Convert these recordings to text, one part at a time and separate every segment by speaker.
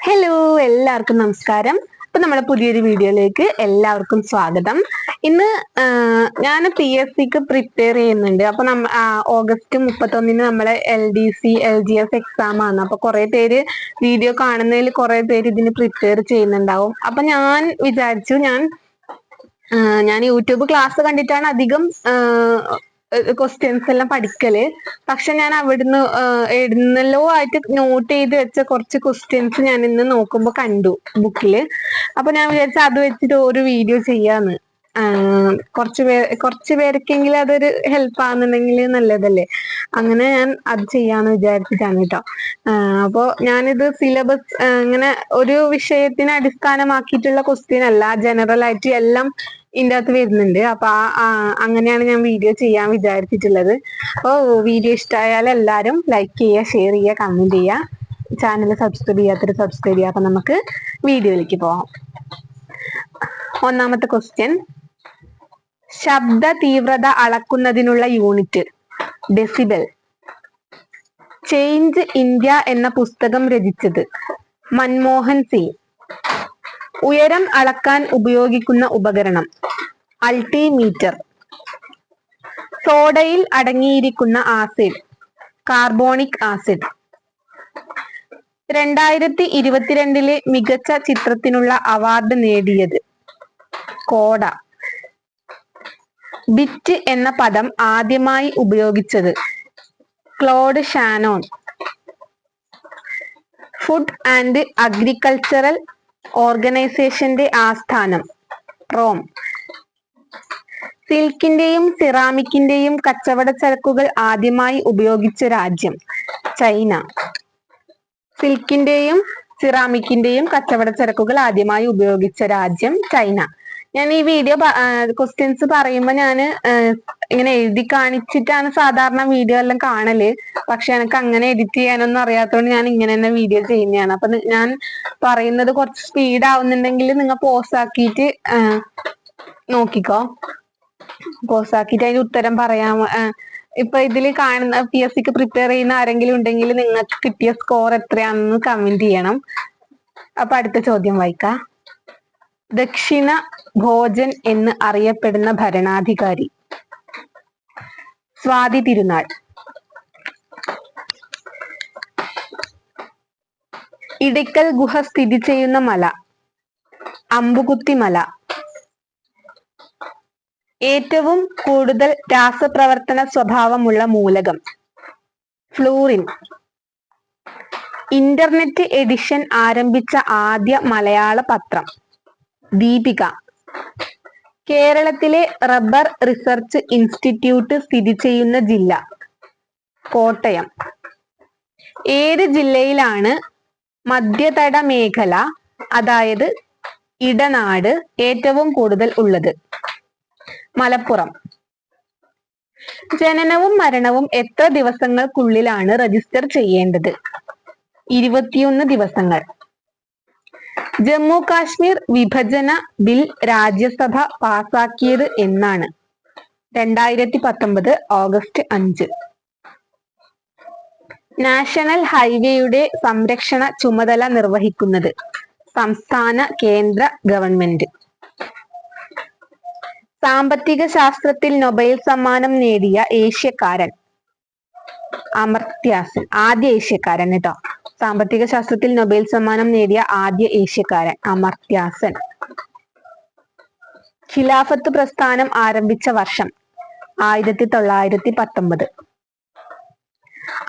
Speaker 1: Hello, എല്ലാവർക്കും നമസ്കാരം. അപ്പൊ നമ്മുടെ പുതിയൊരു വീഡിയോയിലേക്ക് എല്ലാവർക്കും സ്വാഗതം. ഇന്ന് ഞാൻ PSCക്ക് പ്രിപ്പയർ ചെയ്യുന്നുണ്ട്. അപ്പൊ ഓഗസ്റ്റ് 31 നമ്മളെ LDC LGS എക്സാം ആണ്. അപ്പൊ കുറെ പേര് വീഡിയോ കാണുന്നതിൽ കുറെ പേര് ഇതിന് പ്രിപ്പയർ ചെയ്യുന്നുണ്ടാവും. അപ്പൊ ഞാൻ വിചാരിച്ചു ഞാൻ യൂട്യൂബ് ക്ലാസ് കണ്ടിട്ടാണ് അധികം ക്വസ്റ്റ്യൻസ് എല്ലാം പഠിക്കല്. പക്ഷെ ഞാൻ അവിടുന്ന് എഴുതുന്നല്ലോ ആയിട്ട് നോട്ട് ചെയ്ത് വെച്ച കുറച്ച് ക്വസ്റ്റ്യൻസ് ഞാൻ ഇന്ന് നോക്കുമ്പോ കണ്ടു ബുക്കില്. അപ്പൊ ഞാൻ വിചാരിച്ചു അത് വെച്ചിട്ട് ഒരു വീഡിയോ ചെയ്യാന്ന്. കുറച്ച് പേർക്കെങ്കിലും അതൊരു ഹെൽപ്പ് ആകുന്നുണ്ടെങ്കിൽ നല്ലതല്ലേ. അങ്ങനെ ഞാൻ അത് ചെയ്യാന്ന് വിചാരിച്ചിട്ടാണ് കേട്ടോ. അപ്പോ ഞാനിത് സിലബസ് ഇങ്ങനെ ഒരു വിഷയത്തിനെ അടിസ്ഥാനമാക്കിയിട്ടുള്ള ക്വസ്റ്റ്യൻ അല്ല, ജനറൽ ആയിട്ട് എല്ലാം ഇതിൻ്റെ അകത്ത് വരുന്നുണ്ട്. അപ്പൊ അങ്ങനെയാണ് ഞാൻ വീഡിയോ ചെയ്യാൻ വിചാരിച്ചിട്ടുള്ളത്. അപ്പോൾ വീഡിയോ ഇഷ്ടമായാൽ എല്ലാവരും ലൈക്ക് ചെയ്യുക, ഷെയർ ചെയ്യുക, കമന്റ് ചെയ്യുക. ചാനൽ സബ്സ്ക്രൈബ് ചെയ്യാത്തവർ സബ്സ്ക്രൈബ് ചെയ്യുക. അപ്പൊ നമുക്ക് വീഡിയോയിലേക്ക് പോവാം. ഒന്നാമത്തെ ക്വസ്റ്റ്യൻ, ശബ്ദ തീവ്രത അളക്കുന്നതിനുള്ള യൂണിറ്റ് ഡെസിബൽ. ചേഞ്ച് ഇന്ത്യ എന്ന പുസ്തകം രചിച്ചത് മൻമോഹൻ സിംഗ്. ഉയരം അളക്കാൻ ഉപയോഗിക്കുന്ന ഉപകരണം അൾട്ടിമീറ്റർ. സോഡയിൽ അടങ്ങിയിരിക്കുന്ന ആസിഡ് കാർബോണിക് ആസിഡ്. 2022 മികച്ച ചിത്രത്തിനുള്ള അവാർഡ് നേടിയത് കോഡ. ബിറ്റ് എന്ന പദം ആദ്യമായി ഉപയോഗിച്ചത് Claude Shannon. Food and agricultural ഓർഗനൈസേഷന്റെ ആസ്ഥാനം റോം. സിൽക്കിന്റെയും സിറാമിക്കിന്റെയും കച്ചവട ചരക്കുകൾ ആദ്യമായി ഉപയോഗിച്ച രാജ്യം ചൈന. സിൽക്കിന്റെയും സിറാമിക്കിന്റെയും കച്ചവട ചരക്കുകൾ ആദ്യമായി ഉപയോഗിച്ച രാജ്യം ചൈന. ഞാൻ ഈ വീഡിയോ ക്വസ്റ്റ്യൻസ് പറയുമ്പോൾ ഞാൻ ഇങ്ങനെ എഴുതി കാണിച്ചിട്ടാണ് സാധാരണ വീഡിയോ എല്ലാം കാണല്. പക്ഷെ എനിക്ക് അങ്ങനെ എഡിറ്റ് ചെയ്യാനൊന്നും അറിയാത്തതുകൊണ്ട് ഞാൻ ഇങ്ങനെ തന്നെ വീഡിയോ ചെയ്യുന്നതാണ്. അപ്പൊ ഞാൻ പറയുന്നത് കുറച്ച് സ്പീഡ് ആവുന്നുണ്ടെങ്കിൽ നിങ്ങൾ പോസ് ആക്കിയിട്ട് നോക്കിക്കോ. പോസ് ആക്കിയിട്ട് അതിന്റെ ഉത്തരം പറയാം. ഇപ്പൊ ഇതിൽ കാണുന്ന PSCക്ക് പ്രിപ്പയർ ചെയ്യുന്ന ആരെങ്കിലും ഉണ്ടെങ്കിൽ നിങ്ങൾക്ക് കിട്ടിയ സ്കോർ എത്രയാണെന്ന് കമന്റ് ചെയ്യണം. അപ്പൊ അടുത്ത ചോദ്യം വായിക്കാം. ദക്ഷിണ ഭോജൻ എന്ന് അറിയപ്പെടുന്ന ഭരണാധികാരി സ്വാതി തിരുനാൾ. ഇടയ്ക്കൽ ഗുഹ സ്ഥിതി ചെയ്യുന്ന മല അമ്പുകുത്തി മല. ഏറ്റവും കൂടുതൽ രാസപ്രവർത്തന സ്വഭാവമുള്ള മൂലകം ഫ്ലൂറിൻ. ഇന്റർനെറ്റ് എഡിഷൻ ആരംഭിച്ച ആദ്യ മലയാള പത്രം ദീപിക. കേരളത്തിലെ റബ്ബർ റിസർച്ച് ഇൻസ്റ്റിറ്റ്യൂട്ട് സ്ഥിതി ചെയ്യുന്ന ജില്ല കോട്ടയം. ഏത് ജില്ലയിലാണ് മധ്യതട മേഖല, അതായത് ഇടനാട്, ഏറ്റവും കൂടുതൽ ഉള്ളത്? മലപ്പുറം. ജനനവും മരണവും എത്ര ദിവസങ്ങൾക്കുള്ളിലാണ് രജിസ്റ്റർ ചെയ്യേണ്ടത്? 21 ദിവസങ്ങൾ. ജമ്മു കാശ്മീർ വിഭജന ബിൽ രാജ്യസഭ പാസാക്കിയത് എന്നാണ്? 2019 ഓഗസ്റ്റ് 5. നാഷണൽ ഹൈവേയുടെ സംരക്ഷണ ചുമതല നിർവഹിക്കുന്നത് സംസ്ഥാന കേന്ദ്ര ഗവൺമെന്റ്. സാമ്പത്തിക ശാസ്ത്രത്തിൽ നൊബേൽ സമ്മാനം നേടിയ ഏഷ്യക്കാരൻ അമർത്യ സെൻ. ആദ്യ ഏഷ്യക്കാരൻ കേട്ടോ. സാമ്പത്തിക ശാസ്ത്രത്തിൽ നൊബേൽ സമ്മാനം നേടിയ ആദ്യ ഏഷ്യക്കാരൻ അമർത്യ സെൻ. ഖിലാഫത്ത് പ്രസ്ഥാനം ആരംഭിച്ച വർഷം 1919.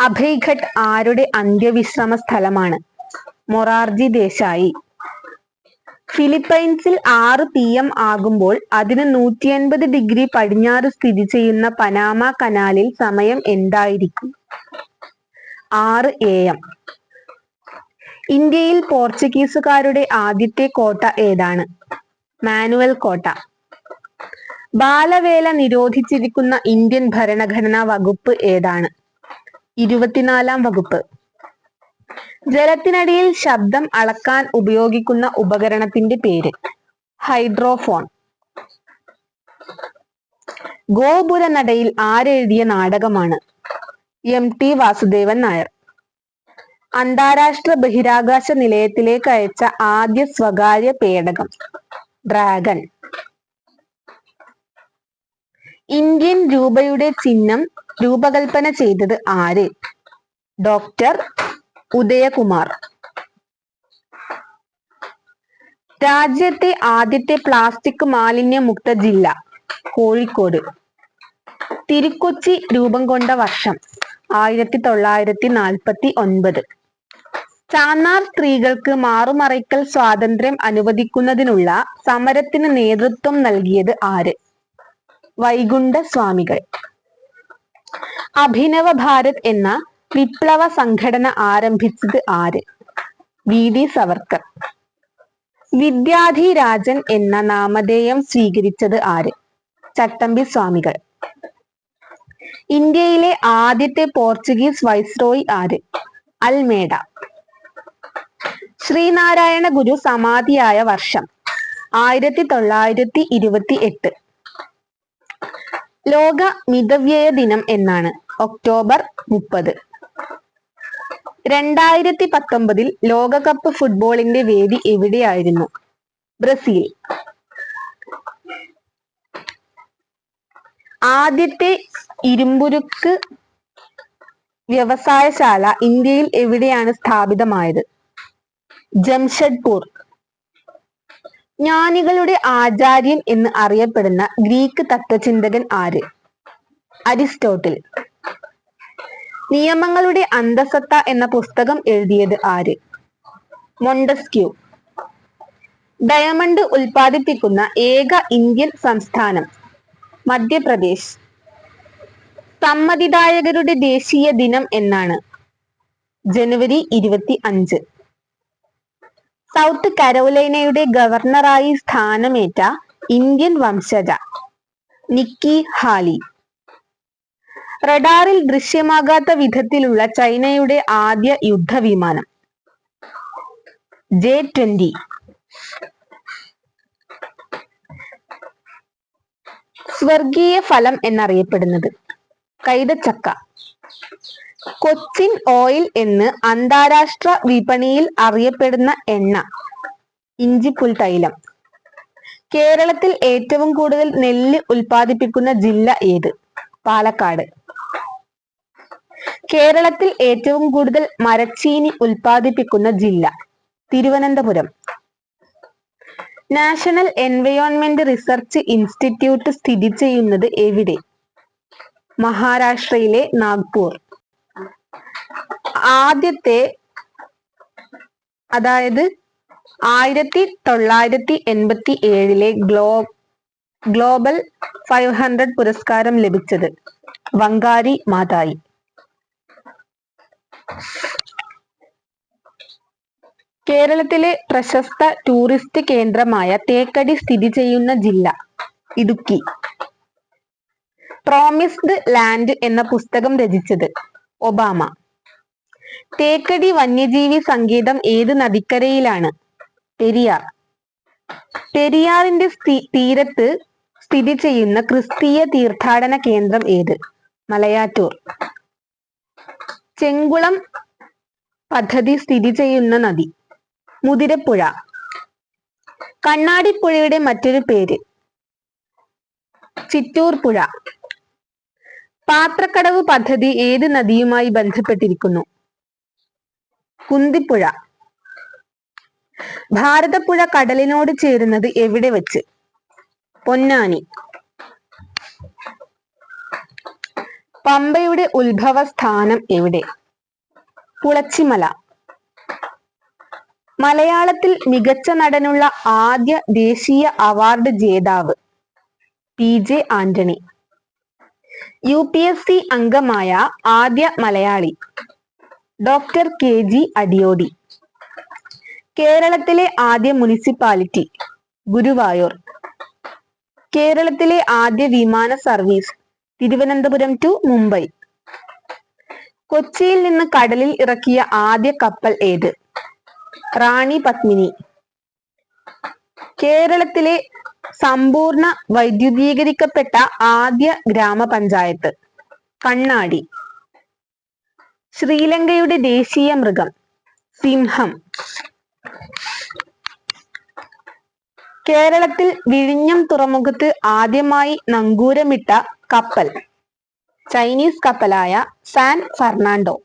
Speaker 1: അഭയ്ഘട്ട് ആരുടെ അന്ത്യവിശ്രമ സ്ഥലമാണ്? മൊറാർജി ദേശായി. ഫിലിപ്പൈൻസിൽ 6 PM ആകുമ്പോൾ അതിന് 180 ഡിഗ്രി പടിഞ്ഞാറ് സ്ഥിതി ചെയ്യുന്ന പനാമ കനാലിൽ സമയം എന്തായിരിക്കും? 6 AM. ഇന്ത്യയിൽ പോർച്ചുഗീസുകാരുടെ ആദ്യത്തെ കോട്ട ഏതാണ്? മാനുവൽ കോട്ട. ബാലവേല നിരോധിച്ചിരിക്കുന്ന ഇന്ത്യൻ ഭരണഘടനാ വകുപ്പ് ഏതാണ്? 24-ാം വകുപ്പ്. ജലത്തിനടിയിൽ ശബ്ദം അളക്കാൻ ഉപയോഗിക്കുന്ന ഉപകരണത്തിന്റെ പേര് ഹൈഡ്രോഫോൺ. ഗോപുരനടയിൽ ആരെഴുതിയ നാടകമാണ്? MT വാസുദേവൻ നായർ. അന്താരാഷ്ട്ര ബഹിരാകാശ നിലയത്തിലേക്ക് അയച്ച ആദ്യ സ്വകാര്യ പേടകം ഡ്രാഗൺ. ഇന്ത്യൻ രൂപയുടെ ചിഹ്നം രൂപകൽപ്പന ചെയ്തത് ആര്? ഡോക്ടർ ഉദയകുമാർ. രാജ്യത്തെ ആദ്യത്തെ പ്ലാസ്റ്റിക് മാലിന്യമുക്ത ജില്ല കോഴിക്കോട്. തിരുക്കൊച്ചി രൂപം കൊണ്ട വർഷം 1949. ചാന്നാർ സ്ത്രീകൾക്ക് മാറുമറയ്ക്കൽ സ്വാതന്ത്ര്യം അനുവദിക്കുന്നതിനുള്ള സമരത്തിന് നേതൃത്വം നൽകിയത് ആര്? വൈകുണ്ഠ സ്വാമികൾ. അഭിനവ ഭാരത് എന്ന വിപ്ലവ സംഘടന ആരംഭിച്ചത് ആര്? വി.ഡി. സവർക്കർ. വിദ്യാധിരാജൻ എന്ന നാമധേയം സ്വീകരിച്ചത് ആര്? ചട്ടമ്പി സ്വാമികൾ. ഇന്ത്യയിലെ ആദ്യത്തെ പോർച്ചുഗീസ് വൈസ്രോയി ആര്? അൽമേഡ. ശ്രീനാരായണ ഗുരു സമാധിയായ വർഷം 1928. ലോക മിതവ്യയ ദിനം എന്നാണ്? ഒക്ടോബർ 30. 2019 ലോകകപ്പ് ഫുട്ബോളിന്റെ വേദി എവിടെയായിരുന്നു? ബ്രസീൽ. ആദ്യത്തെ ഇരുമ്പുരുക്ക് വ്യവസായശാല ഇന്ത്യയിൽ എവിടെയാണ് സ്ഥാപിതമായത്? ജംഷഡ്പൂർ. ജ്ഞാനികളുടെ ആചാര്യൻ എന്ന് അറിയപ്പെടുന്ന ഗ്രീക്ക് തത്വചിന്തകൻ ആര്? അരിസ്റ്റോട്ടിൽ. നിയമങ്ങളുടെ അന്തസത്ത എന്ന പുസ്തകം എഴുതിയത് ആര്? മൊണ്ടസ്ക്യൂ. ഡയമണ്ട് ഉൽപ്പാദിപ്പിക്കുന്ന ഏക ഇന്ത്യൻ സംസ്ഥാനം? മധ്യപ്രദേശ്. സമ്മതിദായകരുടെ ദേശീയ ദിനം എന്നാണ്? ജനുവരി 25. സൗത്ത് കരോലൈനയുടെ ഗവർണറായി സ്ഥാനമേറ്റ ഇന്ത്യൻ വംശജ? നിക്കി ഹാലി. റഡാറിൽ ദൃശ്യമാകാത്ത വിധത്തിലുള്ള ചൈനയുടെ ആദ്യ യുദ്ധവിമാനം? J-20. സ്വർഗീയ ഫലം എന്നറിയപ്പെടുന്നത്? കൈതച്ചക്ക. കൊച്ചിൻ ഓയിൽ എന്ന് അന്താരാഷ്ട്ര വിപണിയിൽ അറിയപ്പെടുന്ന എണ്ണ? ഇഞ്ചിപ്പുൽ തൈലം. കേരളത്തിൽ ഏറ്റവും കൂടുതൽ നെല്ല് ഉൽപ്പാദിപ്പിക്കുന്ന ജില്ല ഏത്? പാലക്കാട്. കേരളത്തിൽ ഏറ്റവും കൂടുതൽ മരച്ചീനി ഉൽപ്പാദിപ്പിക്കുന്ന ജില്ല? Thiruvananthapuram. National environment research institute സ്ഥിതി ചെയ്യുന്നത് എവിടെ? മഹാരാഷ്ട്രയിലെ നാഗ്പൂർ. ആദ്യത്തെ, അതായത് 1987 ഗ്ലോബൽ 500 പുരസ്കാരം ലഭിച്ചത്? വങ്കാരി മാതായി. കേരളത്തിലെ പ്രശസ്ത ടൂറിസ്റ്റ് കേന്ദ്രമായ തേക്കടി സ്ഥിതി ചെയ്യുന്ന ജില്ല? ഇടുക്കി. പ്രോമിസ്ഡ് ലാൻഡ് എന്ന പുസ്തകം രചിച്ചത്? ഒബാമ. തേക്കടി വന്യജീവി സങ്കേതം ഏത് നദിക്കരയിലാണ്? പെരിയാർ. പെരിയാറിന്റെ തീരത്ത് സ്ഥിതി ചെയ്യുന്ന ക്രിസ്തീയ തീർത്ഥാടന കേന്ദ്രം ഏത്? മലയാറ്റൂർ. ചെങ്കുളം പദ്ധതി സ്ഥിതി ചെയ്യുന്ന നദി? മുതിരപ്പുഴ. കണ്ണാടിപ്പുഴയുടെ മറ്റൊരു പേര്? ചിറ്റൂർ പുഴ. പാത്രക്കടവ് പദ്ധതി ഏത് നദിയുമായി ബന്ധപ്പെട്ടിരിക്കുന്നു? കുന്തിപ്പുഴ. ഭാരതപ്പുഴ കടലിനോട് ചേരുന്നത് എവിടെ വെച്ച്? പൊന്നാനി. പമ്പയുടെ ഉത്ഭവ സ്ഥാനം എവിടെ? പുളച്ചിമല. മലയാളത്തിൽ മികച്ച നടനുള്ള ആദ്യ ദേശീയ അവാർഡ് ജേതാവ്? PJ ആന്റണി. UPSC അംഗമായ ആദ്യ മലയാളി? Doctor KG Adiyodi. കേരളത്തിലെ ആദ്യ മുനിസിപ്പാലിറ്റി? ഗുരുവായൂർ. കേരളത്തിലെ ആദ്യ വിമാന സർവീസ്? തിരുവനന്തപുരം ടു മുംബൈ. കൊച്ചിയിൽ നിന്ന് കടലിൽ ഇറക്കിയ ആദ്യ കപ്പൽ ഏത്? റാണി പത്മിനി. കേരളത്തിലെ സമ്പൂർണ്ണ വൈദ്യുതീകരിക്കപ്പെട്ട ആദ്യ ഗ്രാമപഞ്ചായത്ത്? കണ്ണാടി. ശ്രീലങ്കയുടെ ദേശീയ മൃഗം? സിംഹം. കേരളത്തിൽ വിഴിഞ്ഞം തുറമുഖത്ത് ആദ്യമായി നങ്കൂരമിട്ട കപ്പൽ ചൈനീസ് കപ്പലായ സാൻ ഫെർണാണ്ടോ.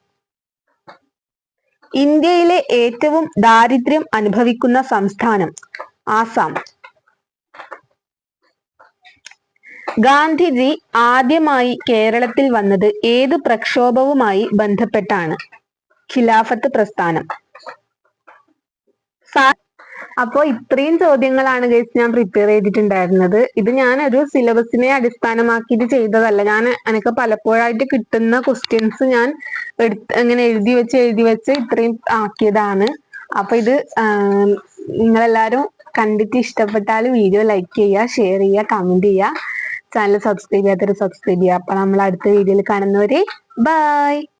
Speaker 1: ഇന്ത്യയിലെ ഏറ്റവും ദാരിദ്ര്യം അനുഭവിക്കുന്ന സംസ്ഥാനം ആസാം. ഗാന്ധിജി ആദ്യമായി കേരളത്തിൽ വന്നത് ഏത് പ്രക്ഷോഭവുമായി ബന്ധപ്പെട്ടാണ്? ഖിലാഫത്ത് പ്രസ്ഥാനം. അപ്പോ ഇത്രയും ചോദ്യങ്ങളാണ് ഗൈസ് ഞാൻ പ്രിപ്പയർ ചെയ്തിട്ടുണ്ടായിരുന്നത്. ഇത് ഞാനൊരു സിലബസിനെ അടിസ്ഥാനമാക്കിയിട്ട് ചെയ്തതല്ല. എനിക്ക് പലപ്പോഴായിട്ട് കിട്ടുന്ന ക്വസ്റ്റ്യൻസ് ഞാൻ ഇങ്ങനെ എഴുതി വെച്ച് ഇത്രയും ആക്കിയതാണ്. അപ്പൊ ഇത് നിങ്ങളെല്ലാരും കണ്ടിട്ട് ഇഷ്ടപ്പെട്ടാൽ വീഡിയോ ലൈക്ക് ചെയ്യുക, ഷെയർ ചെയ്യുക, കമന്റ് ചെയ്യുക, ചാനൽ സബ്സ്ക്രൈബ് ചെയ്യാത്തവർ സബ്സ്ക്രൈബ് ചെയ്യുക. അപ്പൊ നമ്മൾ അടുത്ത വീഡിയോയിൽ കാണുന്നവരെ ബൈ.